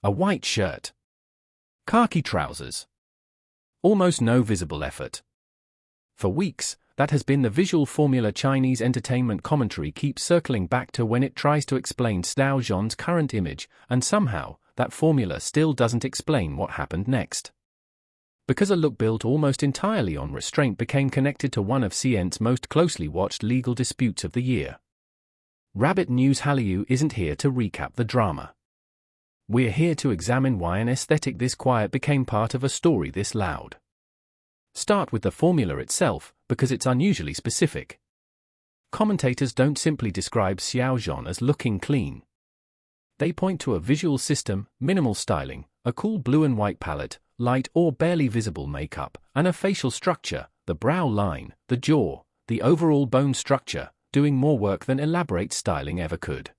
A white shirt. Khaki trousers. Almost no visible effort. For weeks, that has been the visual formula Chinese entertainment commentary keeps circling back to when it tries to explain Xiao Zhan's current image, and somehow, that formula still doesn't explain what happened next. Because a look built almost entirely on restraint became connected to one of C-ent's most closely watched legal disputes of the year. Rabbit News Hallyu isn't here to recap the drama. We're here to examine why an aesthetic this quiet became part of a story this loud. Start with the formula itself, because it's unusually specific. Commentators don't simply describe Xiao Zhan as looking clean. They point to a visual system, minimal styling, a cool blue and white palette, light or barely visible makeup, and a facial structure, the brow line, the jaw, the overall bone structure, doing more work than elaborate styling ever could.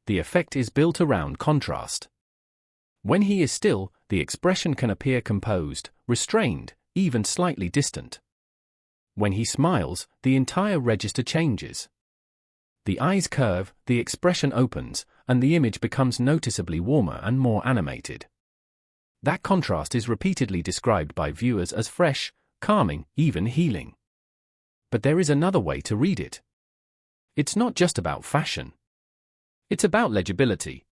The effect is built around contrast. When he is still, the expression can appear composed, restrained, even slightly distant. When he smiles, the entire register changes. The eyes curve, the expression opens, and the image becomes noticeably warmer and more animated. That contrast is repeatedly described by viewers as fresh, calming, even healing. But there is another way to read it. It's not just about fashion. It's about legibility.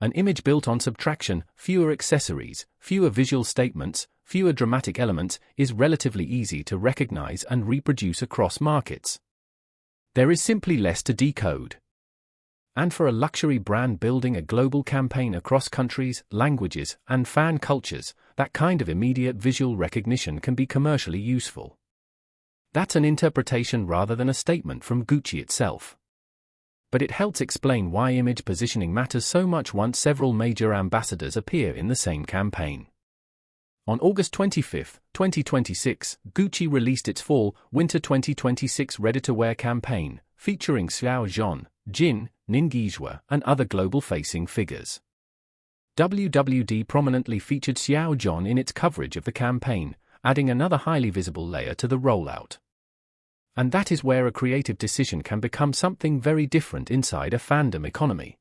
An image built on subtraction, fewer accessories, fewer visual statements, fewer dramatic elements, is relatively easy to recognize and reproduce across markets. There is simply less to decode. And for a luxury brand building a global campaign across countries, languages, and fan cultures, that kind of immediate visual recognition can be commercially useful. That's an interpretation rather than a statement from Gucci itself. But it helps explain why image positioning matters so much once several major ambassadors appear in the same campaign. On August 25, 2026, Gucci released its Fall/Winter 2026 ready-to-wear campaign, featuring Xiao Zhan, Jin, Ningguizhua, and other global-facing figures. WWD prominently featured Xiao Zhan in its coverage of the campaign, adding another highly visible layer to the rollout. And that is where a creative decision can become something very different inside a fandom economy.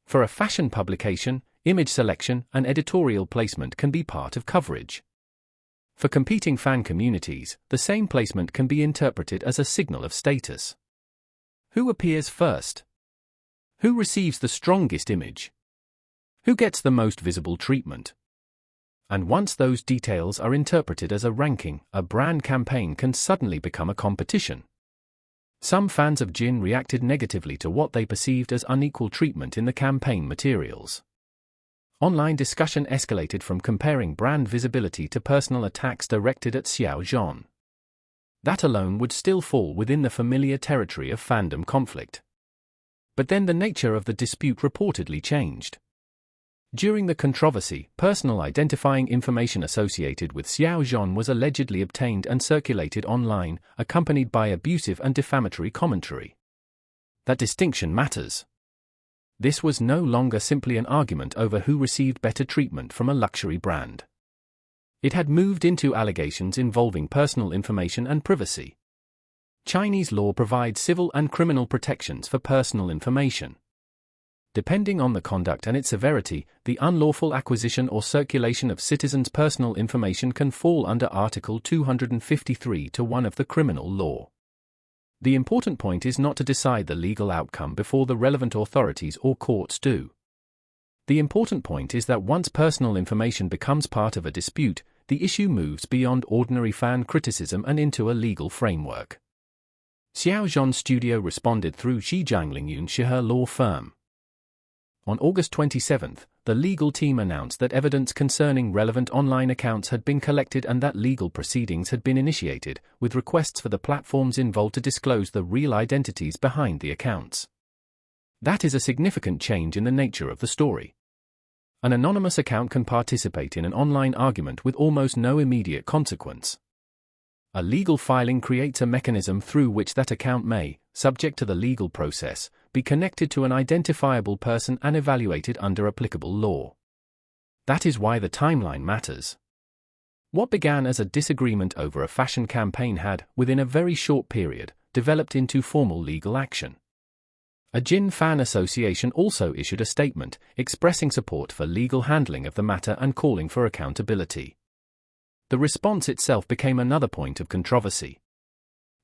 For a fashion publication, image selection and editorial placement can be part of coverage. For competing fan communities, the same placement can be interpreted as a signal of status. Who appears first? Who receives the strongest image? Who gets the most visible treatment? And once those details are interpreted as a ranking, a brand campaign can suddenly become a competition. Some fans of Jin reacted negatively to what they perceived as unequal treatment in the campaign materials. Online discussion escalated from comparing brand visibility to personal attacks directed at Xiao Zhan. That alone would still fall within the familiar territory of fandom conflict. But then the nature of the dispute reportedly changed. During the controversy, personal identifying information associated with Xiao Zhan was allegedly obtained and circulated online, accompanied by abusive and defamatory commentary. That distinction matters. This was no longer simply an argument over who received better treatment from a luxury brand. It had moved into allegations involving personal information and privacy. Chinese law provides civil and criminal protections for personal information. Depending on the conduct and its severity, the unlawful acquisition or circulation of citizens' personal information can fall under Article 253(1) of the criminal law. The important point is not to decide the legal outcome before the relevant authorities or courts do. The important point is that once personal information becomes part of a dispute, the issue moves beyond ordinary fan criticism and into a legal framework. Xiao Zhan's studio responded through zhanglinghe law firm. On August 27, the legal team announced that evidence concerning relevant online accounts had been collected and that legal proceedings had been initiated, with requests for the platforms involved to disclose the real identities behind the accounts. That is a significant change in the nature of the story. An anonymous account can participate in an online argument with almost no immediate consequence. A legal filing creates a mechanism through which that account may, subject to the legal process, be connected to an identifiable person and evaluated under applicable law. That is why the timeline matters. What began as a disagreement over a fashion campaign had, within a very short period, developed into formal legal action. A Jin fan association also issued a statement expressing support for legal handling of the matter and calling for accountability. The response itself became another point of controversy.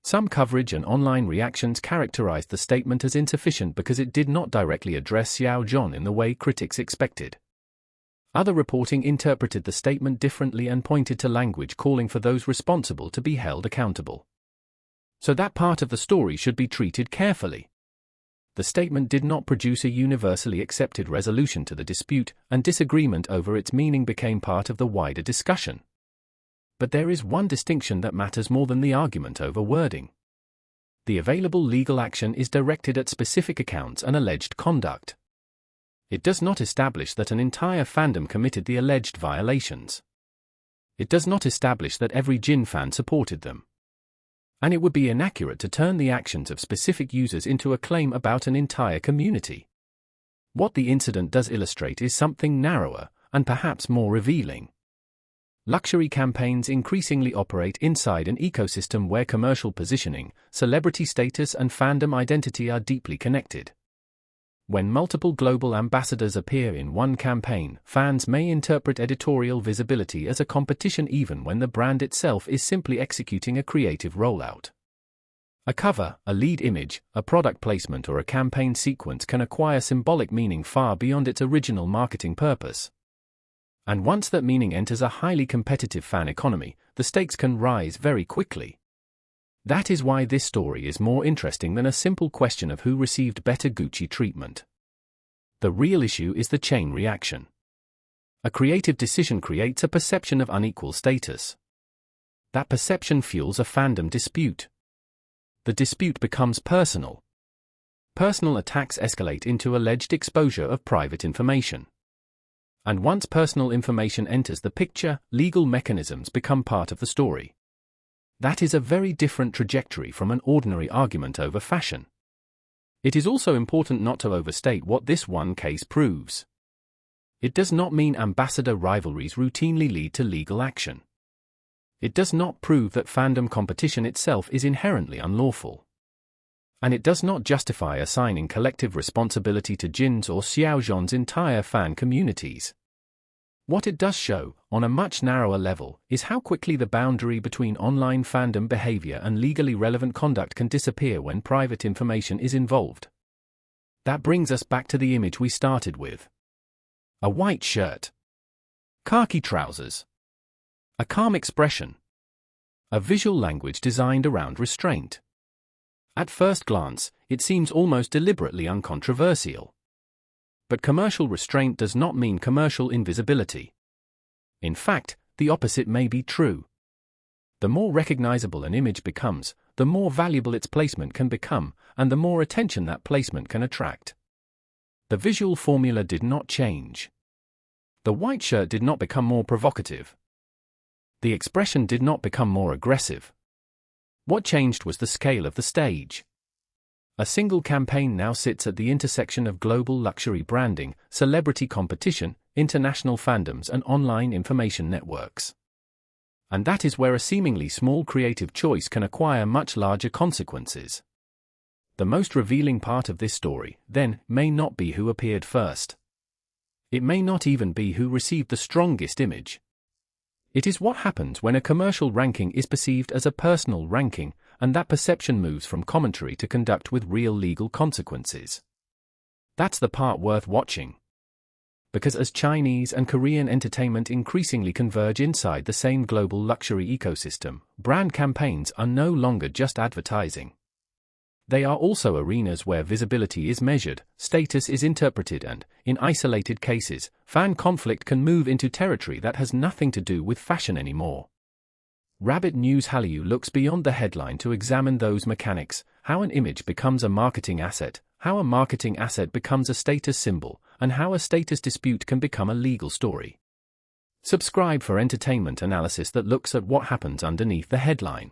Some coverage and online reactions characterized the statement as insufficient because it did not directly address Xiao Zhan in the way critics expected. Other reporting interpreted the statement differently and pointed to language calling for those responsible to be held accountable. So that part of the story should be treated carefully. The statement did not produce a universally accepted resolution to the dispute, and disagreement over its meaning became part of the wider discussion. But there is one distinction that matters more than the argument over wording. The available legal action is directed at specific accounts and alleged conduct. It does not establish that an entire fandom committed the alleged violations. It does not establish that every Jin fan supported them. And it would be inaccurate to turn the actions of specific users into a claim about an entire community. What the incident does illustrate is something narrower, and perhaps more revealing. Luxury campaigns increasingly operate inside an ecosystem where commercial positioning, celebrity status and fandom identity are deeply connected. When multiple global ambassadors appear in one campaign, fans may interpret editorial visibility as a competition even when the brand itself is simply executing a creative rollout. A cover, a lead image, a product placement or a campaign sequence can acquire symbolic meaning far beyond its original marketing purpose. And once that meaning enters a highly competitive fan economy, the stakes can rise very quickly. That is why this story is more interesting than a simple question of who received better Gucci treatment. The real issue is the chain reaction. A creative decision creates a perception of unequal status. That perception fuels a fandom dispute. The dispute becomes personal. Personal attacks escalate into alleged exposure of private information. And once personal information enters the picture, legal mechanisms become part of the story. That is a very different trajectory from an ordinary argument over fashion. It is also important not to overstate what this one case proves. It does not mean ambassador rivalries routinely lead to legal action. It does not prove that fandom competition itself is inherently unlawful. And it does not justify assigning collective responsibility to Jin's or Xiao Zhan's entire fan communities. What it does show, on a much narrower level, is how quickly the boundary between online fandom behavior and legally relevant conduct can disappear when private information is involved. That brings us back to the image we started with. A white shirt. Khaki trousers. A calm expression. A visual language designed around restraint. At first glance, it seems almost deliberately uncontroversial. But commercial restraint does not mean commercial invisibility. In fact, the opposite may be true. The more recognizable an image becomes, the more valuable its placement can become, and the more attention that placement can attract. The visual formula did not change. The white shirt did not become more provocative. The expression did not become more aggressive. What changed was the scale of the stage. A single campaign now sits at the intersection of global luxury branding, celebrity competition, international fandoms and online information networks. And that is where a seemingly small creative choice can acquire much larger consequences. The most revealing part of this story, then, may not be who appeared first. It may not even be who received the strongest image. It is what happens when a commercial ranking is perceived as a personal ranking, and that perception moves from commentary to conduct with real legal consequences. That's the part worth watching. Because as Chinese and Korean entertainment increasingly converge inside the same global luxury ecosystem, brand campaigns are no longer just advertising. They are also arenas where visibility is measured, status is interpreted and, in isolated cases, fan conflict can move into territory that has nothing to do with fashion anymore. Rabbit News Hallyu looks beyond the headline to examine those mechanics, how an image becomes a marketing asset, how a marketing asset becomes a status symbol, and how a status dispute can become a legal story. Subscribe for entertainment analysis that looks at what happens underneath the headline.